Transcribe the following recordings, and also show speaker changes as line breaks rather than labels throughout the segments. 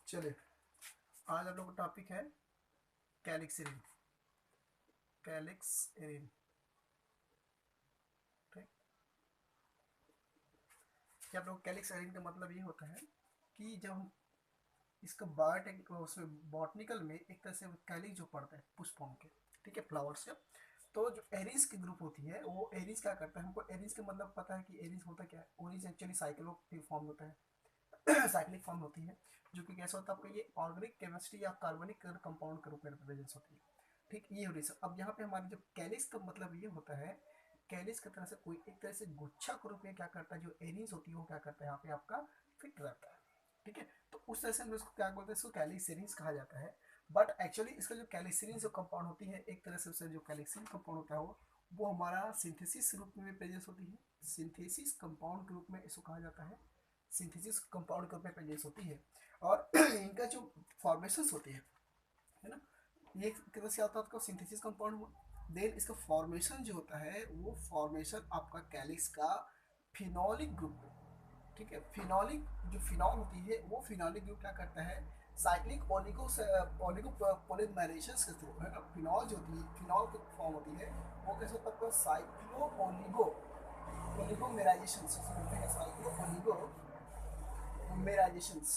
चलिए, आज हम लोग का टॉपिक है कैलिक्सेरिन। कैलिक्सेरिन, ठीक। क्या आप लोग कैलिक्सेरिन का मतलब ये होता है कि जब हम इसका बायोटेक उसमें बॉटनिकल में एक तरह से कैलिक जो पड़ता है पुष्पों के, ठीक है, फ्लावर से। तो जो एरीज की ग्रुप होती है वो एरीज क्या करता है, हमको एरीज का मतलब पता है कि एरीज होता क्या है। ओरीज एक्चुअली साइक्लो फॉर्म होता है साइक्लिक फॉर्म होती है, जो कि कैसा होता है आपका, ये ऑर्गेनिक केमिस्ट्री या कार्बनिक कंपाउंड के रूप में रिप्रेजेंट होती है, ठीक। ये हो रही है। अब यहाँ पे हमारे जो कैलिस का मतलब ये होता है, कैलिस की तरह से कोई एक तरह से गुच्छा के रूप में क्या करता है, जो एरीज होती है वो क्या करता है यहाँ पे आपका फिट रहता है, ठीक है। तो उस तरह से हम इसको क्या बोलते हैं, इसको कैलिसेरीज कहा जाता है। बट एक्चुअली इसका जो कैलिसेरीन जो कंपाउंड होती है, एक तरह से उससे जो कैलिसेरीन कंपाउंड होता है वो हमारा सिंथेसिस रूप में प्रेजेंस होती है। सिंथेसिस कंपाउंड के रूप में इसको कहा जाता है। सिंथेसिस कंपाउंड के रूप में प्रेजेंस होती है। और इनका जो फॉर्मेशन होती है ना, ये किधर से आता है आपका सिंथेसिस कंपाउंड हुआ। देन इसका फॉर्मेशन जो होता है वो फॉर्मेशन आपका कैलिक्स का फिनोलिक ग्रुप, ठीक है। फिनोलिक जो फिनॉल होती है वो फिनोलिक ग्रुप क्या करता है, साइक्लिक ओलिगो ओलिगो पॉलीमराइजेशन के थ्रू, है ना। फिनॉल जो होती है, फिनॉल की फॉर्म होती है वो कैसे होता है आपका साइक्लो ओलिगो ओलिगोमेराइजेशन से बोलते हैं। साइक्लो ओलिगो मेराइजेशंस,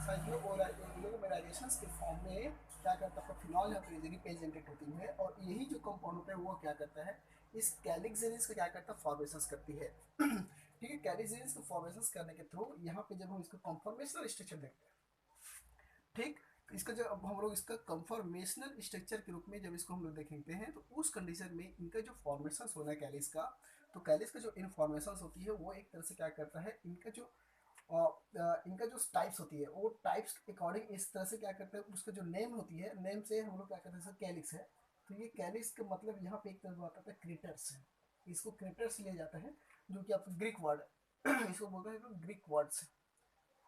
साइक्लोमेराइजेशंस के फॉर्म में क्या करता है, फिनॉल यहाँ पे रिप्रेजेंटेड होती है। और यही जो कंपाउंड होता है वो क्या करता है, इस कैलिक्सेरिस का क्या करता है, फॉर्मेशंस करती है ठीक है। कैलिक्सेरिस को फॉर्मेशंस करने के थ्रू यहाँ पे जब हम इसको कंफर्मेशनल स्ट्रक्चर देखते हैं, ठीक। इसका जब अब हम लोग इसका कंफर्मेशनल स्ट्रक्चर के रूप में जब इसको हम लोग देखेंगे हैं, तो उस कंडीशन में इनका जो फॉर्मेशन होना है कैलिस का, तो कैलिस का जो इनफॉर्मेशन होती है वो एक तरह से क्या करता है, इनका जो इनका जो टाइप्स होती है वो टाइप्स के अकॉर्डिंग इस तरह से क्या करते हैं, उसका जो नेम होती है, नेम से हम लोग क्या करते हैं, कैलिक्स है। तो ये कैलिक्स का मतलब यहाँ पे एक तरह आता है क्रिटर्स है। इसको क्रिटर्स लिया जाता है, जो कि आपका ग्रीक वर्ड है इसको बोलते हैं ग्रीक वर्ड्स,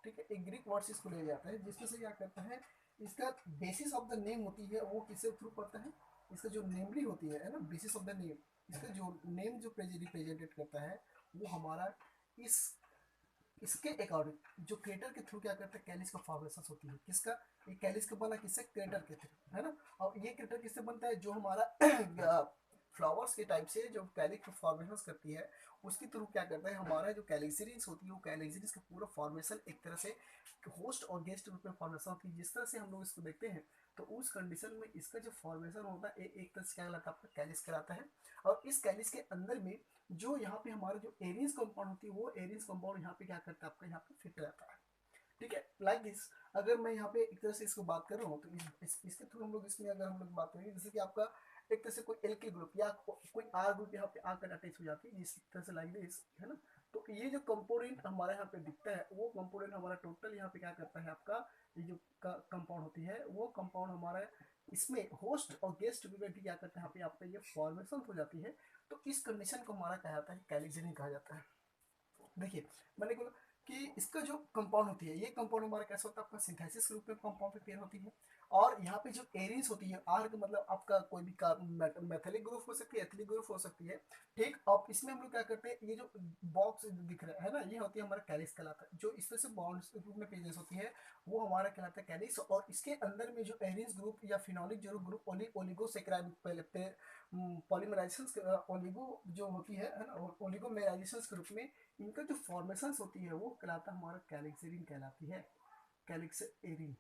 ठीक है। एक ग्रीक वर्ड्स इसको लिया जाता है, जिसमें से क्या करता है, इसका बेसिस ऑफ द नेम होती है वो किससे थ्रू पड़ता है, इसका जो नेमली होती है ना, बेसिस ऑफ द नेम, इसका जो नेम जो रिप्रेजेंटेड करता है वो हमारा इस इसके अकॉर्डिंग जो क्रेटर के थ्रू क्या करता है, कैलिस का फॉर्मेशन होती है। किसका, ये कैलिस का बना किससे, क्रेटर के थ्रू, है ना। और ये क्रेटर किससे बनता है, जो हमारा फ्लावर्स के टाइप से जो कैलिक फॉर्मेशन करती है उसके थ्रू क्या करता है, हमारा जो कैलिक्सेरिस होती है वो कैलिक्सेरिस का पूरा फॉर्मेशन एक तरह से होस्ट और गेस्ट रूप में फॉर्मेशन होती है। जिस तरह से हम लोग इसको देखते हैं, तो उस कंडीशन में इसका जो फॉर्मेशन होता है एक तरह से क्या कहलाता है, आपका कैलिस कहलाता है। और इस कैलिस के अंदर में जो यहाँ पे हमारा जो एरियंस कंपाउंड होती है वो एरियंस कंपाउंड यहाँ पे क्या करता है, आपका यहाँ पे फिट रहता है, ठीक है। लाइक दिस, अगर मैं यहाँ पे एक तरह से इसको बात कर रहा हूँ तो इसके थ्रू हम लोग इसमें अगर हम लोग बात करेंगे, जैसे कि आपका एक तरह से कोई एल्किल ग्रुप या कोई आर ग्रुप यहाँ पे आकर अटैच हो जाती है, जिस तरह से लाइक दिस, है ना। तो ये जो कंपोनेंट हमारे यहाँ पे दिखता है वो कंपोनेंट हमारा टोटल यहाँ पे क्या करता है, आपका ये जो कंपाउंड होती है वो कंपाउंड हमारा इसमें होस्ट और गेस्ट में भी क्या करता है, यहाँ पे आपका ये फॉर्मेशन हो जाती है। तो इस कंडीशन को हमारा कहा जाता है कैलिक्सेरिन कहा जाता है। देखिए, मैंने बोला कि इसका जो कंपाउंड होती है, ये कंपाउंड हमारा कैसा होता है, आपका सिंथेसिस रूप में कंपाउंड प्रिपेयर होती है। और यहाँ पे जो एरीज होती है, आर का मतलब आपका कोई भी मेथलिक ग्रुप हो सकती है, एथिलिक ग्रुप हो सकती है, ठीक। अब इसमें हम लोग क्या करते हैं, ये जो बॉक्स दिख रहा है ना, ये होती है हमारा कैलिक्स कहलाता है। जो इस तरह से बॉन्ड्स रूप में प्रेजेंस होती है वो हमारा कहलाता है कैलिक्स। और इसके अंदर में जो एरीज ग्रुप या फिनोलिक जो ग्रुप ओलिगोसेक्राइड पॉलीमराइजेशन ओलिगो जो होती है ना, ओलिगोमेराइजेशन के रूप में इनका जो फॉर्मेशन होती है वो कहलाता है हमारा कैलिक्सेरिन कहलाती है, कैलिक्सेरिन,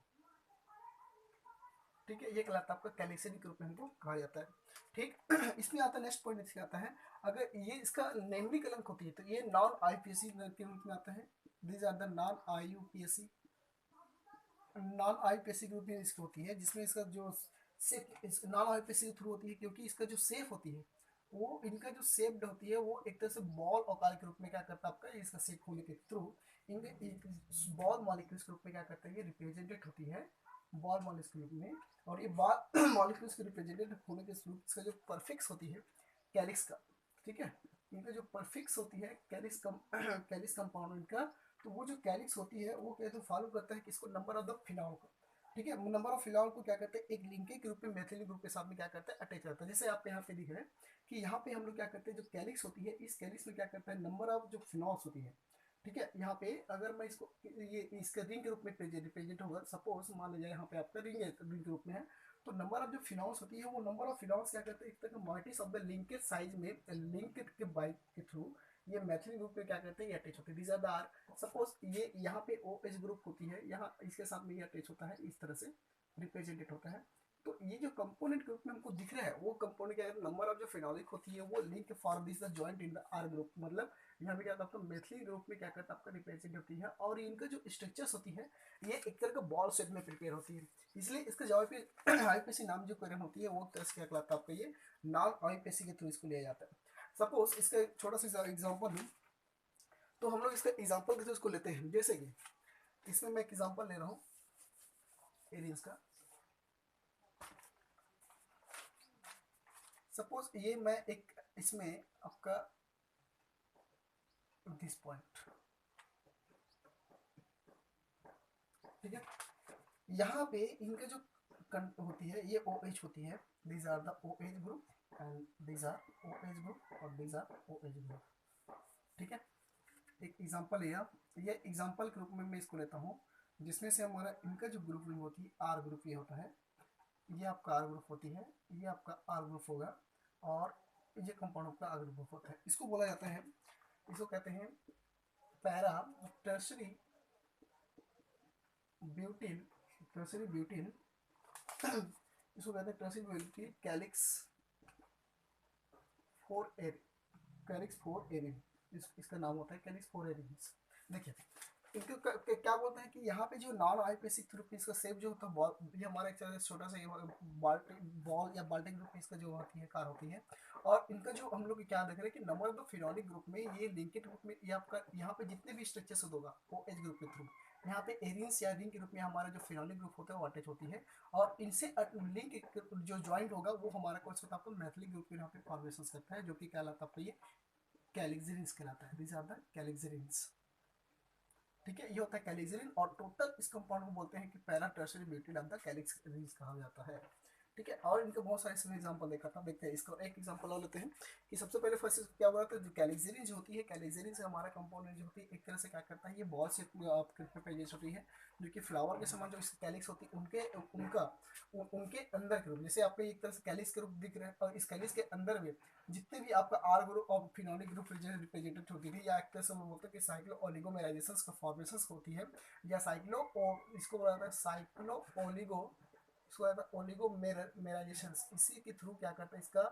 ठीक है। ये कहलाता है आपका कैलिक्सेरिन के रूप में हमको कहा जाता है, ठीक। इसमें आता है नेक्स्ट पॉइंट, इसमें आता है अगर ये इसका नेमली कलंक होती है तो ये नॉन आईपीएससी के रूप में आता है। These are the non IUPAC, non IUPAC के रूप में इसकी होती है, जिसमें इसका जो सेफ नॉन आईपीएससी के थ्रू होती है, क्योंकि इसका जो सेफ होती है वो इनका जो शेप्ड होती है वो एक तरह से बॉल आकार के रूप में क्या करता है, आपका इसका शेप होने के थ्रू इनके बॉल मॉलिक्यूल्स के रूप में क्या करता है, ये रिप्रेजेंटेड होती है बॉल मॉलिक्यूल्स के रूप में। और ये बॉल मॉलिक्यूल्स के रिप्रेजेंटेड होने के थ्रू इसका जो परफिक्स होती है कैलिक्स का, ठीक है, इनका जो परफिक्स होती है कैलिक्स कैलिक्स कंपाउंड इनका, तो वो जो कैलिक्स होती है वो कहते फॉलो करता है किसको, नंबर ऑफ द फिनॉल को, ठीक है। नंबर ऑफ फिनॉल को क्या करते हैं, एक लिंकेज के रूप में मेथिलिक ग्रुप के साथ में क्या करता है, अटैच रहता है। जैसे आप यहाँ पे दिख रहे हैं कि यहाँ पे हम लोग क्या करते हैं, जो कैलिक्स होती है इस कैलिक्स में क्या करता है, नंबर ऑफ जो फिनॉल्स होती है, ठीक है, यहाँ पे अगर मैं इसको ये इसके रिंग के रूप में रिप्रेजेंट होगा, सपोज मान लीजिए यहाँ पे आपका रिंग रिंग के रूप में है, तो नंबर ऑफ जो फिनॉल्स होती है वो नंबर ऑफ फिनॉल्स क्या करते हैं, एक तरह का मल्टीस ऑफ द लिंकेज साइज में लिंक के बाइक के थ्रू ये मैथिली ग्रुप में क्या करते हैं, ये अटैच होते हैं। These are the R, suppose ये यहाँ पे ओ एच ग्रुप होती है, यहाँ इसके साथ में ये अटैच होता है, इस तरह से रिप्रेजेंटेड होता है। तो ये जो कंपोनेंट ग्रुप में हमको दिख रहा है वो कंपोनेंट क्या है, नंबर ऑफ जो फिनॉलिक होती है वो link form this the joint in the R group, मतलब यहाँ पे क्या होता है आपका मैथिली ग्रुप में क्या करता है आपका रिप्रेजेंट होती है, और इनका जो स्ट्रक्चर्स होती है ये एक तरह का बॉल शेप में प्रिपेयर होती है, इसलिए इसका जो आईपीसी नाम जो करण होती है वो कैसे क्या कहलाता है आपका, ये नॉन आईपीसी के थ्रू इसको लिया जाता है। सपोज इसका एक छोटा सा एग्जाम्पल लूँ, तो हम लोग इसका एग्जाम्पल के थ्रू इसको लेते हैं, जैसे कि इसमें मैं एक एग्जाम्पल ले रहा हूँ एरियंस का। सपोज ये मैं एक इसमें आपका दिस पॉइंट, ठीक है, यहाँ पे इनका जो होती है ये ओ एच होती है, these are the O H group and these are O H group और these are O H group, ठीक है। एक एग्जांपल लिया, ये एग्जांपल के रूप में मैं इसको लेता हूँ, जिसमें से हमारा इनका जो ग्रुपिंग होती है आर ग्रुप ये होता है, ये आपका आर ग्रुप होती है, ये आपका आर ग्रुप होगा, और ये कंपाउंड आपका आर ग्रुप होता है। इसको बोला जाता है, इसको कहते हैं para tertiary butene, tertiary butene इसको कहते हैं टर्सरी ब्यूटिन कैलिक्स फोर एर, कैलिक्स फोर एरिन, इसका नाम होता है कैलिक्स फोर एरिन। देखिए इनको क्या बोलते हैं कि यहाँ पे जो नॉन आईपीएसिक थ्रू इसका शेप जो होता है बॉल, ये हमारा एक छोटा सा बॉल या बाल्टिक ग्रुप इसका जो होती है कार होती है, और इनका जो हम लोग क्या देख रहे हैं कि नंबर ऑफ फिनोलिक ग्रुप में ये लिंकेड ग्रुप में ये आपका यहाँ पे जितने भी स्ट्रक्चर्स होगा वो एच ग्रुप के थ्रू, यहाँ पे एरियंस या रिंग के रूप में हमारा जो फिनोलिक ग्रुप होता है वो अटैच होती है, और इनसे लिंक जो ज्वाइंट होगा वो हमारा कौन सा आपको मैथिली ग्रुप यहाँ पे फॉर्मेशन करता है, जो कि कहलाता है आपका ये कैलिक्सिरिन्स कहलाता है। दिस आर द कैलिक्सिरिन्स, ठीक है, ये होता है कैलिक्सिरिन, और टोटल इस कंपाउंड को बोलते हैं कि para tertiary butyl of the calixarenes कहा जाता है, ठीक है। और इनके बहुत सारे इसमें एग्जांपल देखा था, देखते हैं इसका एक एग्जांपल और लेते हैं कि सबसे पहले फर्स्ट क्या हुआ था, जो कैलिक्सिरिन जो होती है, कैलिक्सिरिन से हमारा कंपाउंड जो होती है एक तरह से क्या करता है, ये बॉल शेप में आपके पेजेस होती है, जो कि फ्लावर के समान जो इसकी कैलिक्स होती है उनके उनके अंदर के रूप, जैसे आपको एक तरह से कैलिक्स के रूप दिख रहे हैं, और इस कैलिक्स के अंदर में जितने भी आपका आर ग्रुप और फिनोलिक ग्रुप रिप्रेजेंटेड होती थी, या एक तरह से हम बोलते हैं कि साइक्लो ओलिगोमेराइजेशंस का फॉर्मेशंस होती है, या साइक्लो इसको बोला जाता है साइक्लो ओलिगो, इसको बोला जाता है ओलिगोमेराइजेशंस, इसी के थ्रू क्या करता है इसका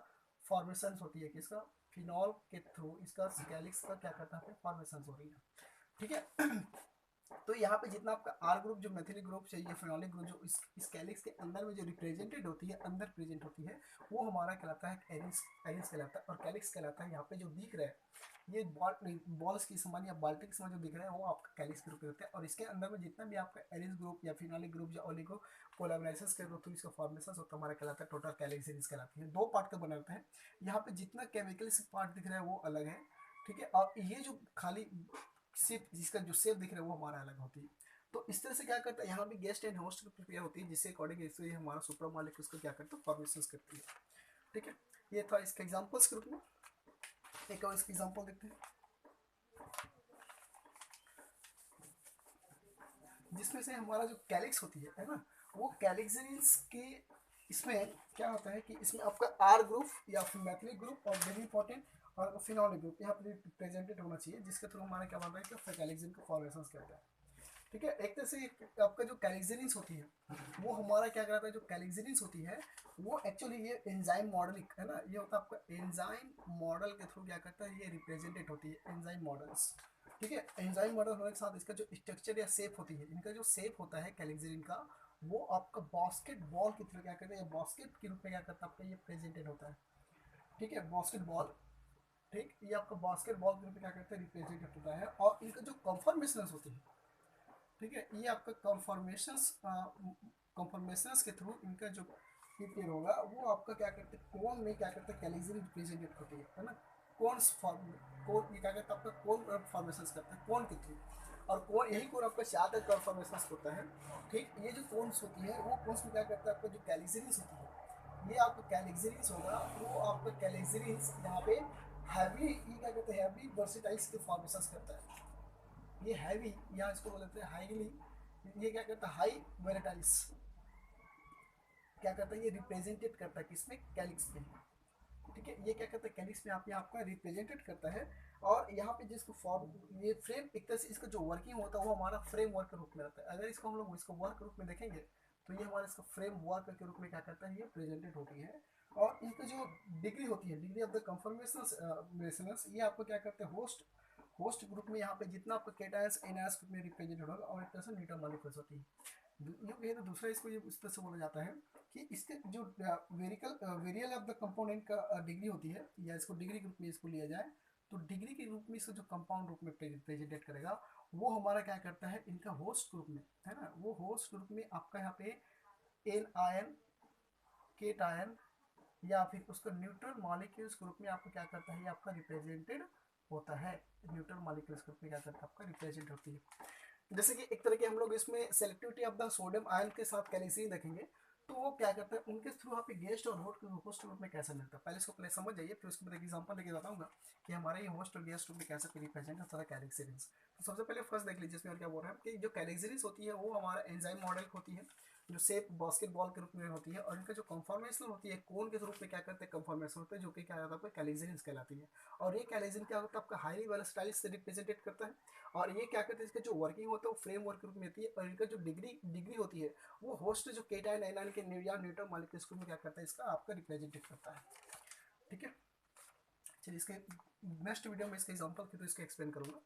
फॉर्मेशंस होती है, कि इसका फिनॉल के थ्रू इसका कैलिक्स का क्या करता है फॉर्मेशंस हो रही है, ठीक है। तो यहाँ पे जितना आपका आर ग्रुप जो मैथिलिक ग्रुप चाहिए, फिनोलिक ग्रुप जो इस कैलिक्स के अंदर में जो रिप्रेजेंटेड होती है, अंदर प्रेजेंट होती है, वो हमारा कहलाता है एरिस, एरिस कहलाता है, और कैलिक्स कहलाता है। यहाँ पे जो दिख रहा है ये बॉल्स की समान या बाल्टिक के समान जो दिख रहा है वो आपका कैलिक्स ग्रुप होता है, और इसके अंदर में जितना भी आपका एरिस ग्रुप या फिनोलिक ग्रुप या ओलिगो पोलाराइजेशन के थ्रू इसका फॉर्मेशन होता है हमारा कहलाता है टोटल कैलिक्स सीरीज कहलाती है। दो पार्ट का बना रहता है, यहाँ पे जितना केमिकल पार्ट दिख रहा है वो अलग है, ठीक है, और ये जो खाली शेप जिसका जो शेप दिख रहा है वो हमारा अलग होती है। तो इस तरह से क्या करता है, यहाँ भी गेस्ट एंड होस्ट की प्रक्रिया होती है, जिससे अकॉर्डिंग इससे हमारा सुपर मॉलिक्यूल्स को क्या करता है फॉर्मेशन करती है, ठीक है। ये था इसका एग्जांपल्स के रूप में, एक और इसका एग्जांपल देखते हैं, जिसमें से हमारा जो कैलिक्स होती है ना, वो कैलिक्सिन्स के इसमें क्या होता है कि इसमें आपका आर ग्रुप या फिर मैथिलिक ग्रुप और वेरी इंपॉर्टेंट और फिनोलिक ग्रुप यहाँ पर प्रेजेंटेड होना चाहिए, जिसके थ्रू हमारा क्या बनता है कि कैलिक्सिन को फॉर्मेशन करता है, ठीक है। एक तरह से आपका जो कैलिक्सिन्स होती है वो हमारा क्या कहता है, जो कैलिक्सिन्स होती है वो एक्चुअली ये एंजाइम मॉडल है ना, ये होता है आपका एंजाइम मॉडल के थ्रू क्या करता है, ये रिप्रेजेंटेड होती है एंजाइम मॉडल्स, ठीक है। एंजाइम मॉडल होने के साथ इसका जो स्ट्रक्चर या शेप होती है, इनका जो शेप होता है कैलिक्सिन का, वो आपका बास्केट बॉल की थ्रू क्या करता है, बास्केट के रूप में क्या करता है आपका ये प्रेजेंटेड होता है, ठीक है, बास्केट बॉल, ठीक, ये आपका बास्केट बॉल के रूप में क्या करता है रिप्रेजेंटेड होता है, और इनका जो कन्फर्मेशन होती है, ठीक है, ये आपका कन्फर्मेशंस के थ्रू इनका जो प्रिपेयर होगा वो आपका क्या करते हैं कोन में क्या करते हैं कैलिक्सिन रिप्रेजेंटेड होती है ना, कौन फॉर्म, कौन ये क्या करता है आपका कौन फॉर्मेशन करता है कौन के थ्रू, और कौन यही कौन आपका ज़्यादातर कन्फर्मेशन होता है, ठीक। ये जो कोन्स होती है वो कोन्स में क्या करता है आपका जो कैलिक्सिन्स होती है, ये आपका कैलिक्सिन्स होगा, वो आपका कैलिक्सिन्स यहाँ पे हैवी ये क्या कहते हैं हैवी वर्सेटाइल्स के फॉर्मेशन करता है, ये हैवी या इसको बोलते हैं हाईली, ये क्या करता है हाई वोलेटाइल्स, क्या करता है ये रिप्रेजेंटेड करता है किसमें कैलिक्स में, ठीक है। ये क्या करता है कैलिक्स में आप यहाँ आपका रिप्रेजेंटेड करता है। और यहाँ पे जिसको फॉर्म ये फ्रेम एक तरह से इसका जो वर्किंग होता है वो हमारा फ्रेम वर्क के रूप में रहता है। अगर इसको हम लोग इसको वर्क के रूप में देखेंगे तो ये हमारा इसका फ्रेम वर्क के रूप में क्या करता है ये प्रेजेंटेड होती है। और इनकी जो डिग्री होती है, डिग्री ऑफ द कंफर्मेशन, ये आपको क्या करते हैं होस्ट होस्ट ग्रुप में यहाँ पे जितना आपका केटायंस एनायंस ग्रुप में रिप्रेजेंटेड होगा और एक तरह से न्यूट्रल मॉलिक्यूल्स होती है। यूँ कहे तो दूसरा इसको ये इस तरह से बोला जाता है कि इसके जो वेरियल ऑफ द कंपोनेंट का डिग्री होती है, या इसको डिग्री ग्रुप में इसको लिया जाए तो डिग्री के रूप में इसको जो कंपाउंड रूप में प्रेजेंटेट करेगा वो हमारा क्या करता है इनका होस्ट ग्रुप में, है ना, वो होस्ट ग्रुप में आपका यहाँ पे एन आयन केट आयन या फिर उसका न्यूट्रल मॉलिक्यूल्स ग्रुप में आपको क्या करता है ये आपका रिप्रेजेंटेड होता है। न्यूट्रल मॉलिक्यूल्स ग्रुप में क्या करता है आपका रिप्रेजेंट होती है। जैसे कि एक तरह के हम लोग इसमें selectivity of the sodium ion के साथ कैल्शियम देखेंगे तो वो क्या करता है उनके थ्रू यहाँ पे गेस्ट और होस्ट ग्रुप में कैसा मिलता है, पहले इसको पहले समझ जाइए फिर उसके बाद एग्जांपल लेके बताऊंगा कि हमारे ये होस्ट और गेस्ट ग्रुप में कैसे रिप्रेजेंट होता है कैल्शियम। तो सबसे पहले फर्स्ट देख लीजिए इसमें क्या बोल रहा है कि जो कैल्शियम होती है वो हमारा एंजाइम मॉडल होती है जो शेप बास्केटबॉल के रूप में होती है, और इनका जो कंफॉर्मेशन होती है कोन के रूप में क्या करते हैं कंफॉर्मेशन होता है जो कि क्या होता है आपका कैल्शियम कहलाती है। और ये कैल्शियम क्या होता है आपका हाईली वोलेटाइल से रिप्रेजेंटेड करता है। और ये क्या करते हैं इसका जो वर्किंग होता है वो फ्रेमवर्क के रूप में होती है, और इनका जो डिग्री होती है वो होस्ट जो केटायन आयन के या न्यूट्रल मॉलिक्यूल्स में क्या करता है इसका आपका रिप्रेजेंटेड करता है, ठीक है। चलिए इसके नेक्स्ट वीडियो में इसके एग्जांपल के तो इसको एक्सप्लेन करूंगा।